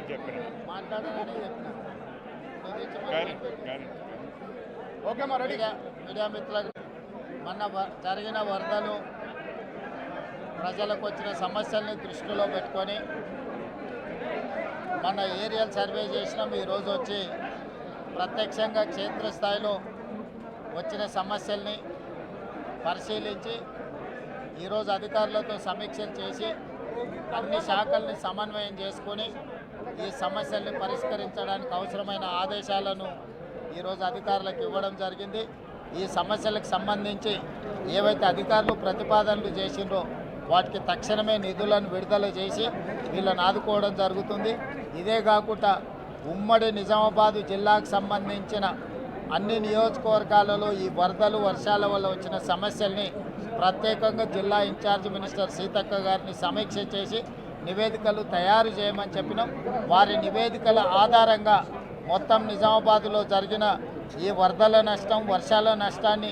చెప్పిన మాట్లాడాలని చెప్పిన కానీ ఓకే మా రెడీగా మీడియా మిత్రులకు మొన్న జరిగిన వరదలు ప్రజలకు వచ్చిన సమస్యల్ని దృష్టిలో పెట్టుకొని మన ఏరియల్ సర్వే చేసినాం. ఈరోజు వచ్చి ప్రత్యక్షంగా క్షేత్రస్థాయిలో వచ్చిన సమస్యల్ని పరిశీలించి ఈరోజు అధికారులతో సమీక్షలు చేసి అన్ని శాఖల్ని సమన్వయం చేసుకొని ఈ సమస్యల్ని పరిష్కరించడానికి అవసరమైన ఆదేశాలను ఈరోజు అధికారులకు ఇవ్వడం జరిగింది. ఈ సమస్యలకు సంబంధించి ఏవైతే అధికారులు ప్రతిపాదనలు చేసిండ్రో వాటికి తక్షణమే నిధులను విడుదల చేసి వీళ్ళని ఆదుకోవడం జరుగుతుంది. ఇదే కాకుండా ఉమ్మడి నిజామాబాదు జిల్లాకు సంబంధించిన అన్ని నియోజకవర్గాలలో ఈ వరదలు వర్షాల వల్ల వచ్చిన సమస్యల్ని ప్రత్యేకంగా జిల్లా ఇన్ఛార్జ్ మినిస్టర్ సీతక్క గారిని సమీక్ష చేసి నివేదికలు తయారు చేయమని చెప్పినాం. వారి నివేదికల ఆధారంగా మొత్తం నిజామాబాద్లో జరిగిన ఈ వరదల నష్టం వర్షాల నష్టాన్ని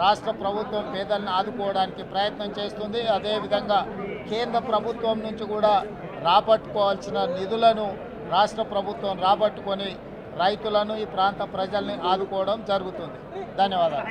రాష్ట్ర ప్రభుత్వం పేదలను ఆదుకోవడానికి ప్రయత్నం చేస్తుంది. అదేవిధంగా కేంద్ర ప్రభుత్వం నుంచి కూడా రాబట్టుకోవాల్సిన నిధులను రాష్ట్ర ప్రభుత్వం రాబట్టుకొని రైతులను ఈ ప్రాంత ప్రజల్ని ఆదుకోవడం జరుగుతుంది. ధన్యవాదాలు.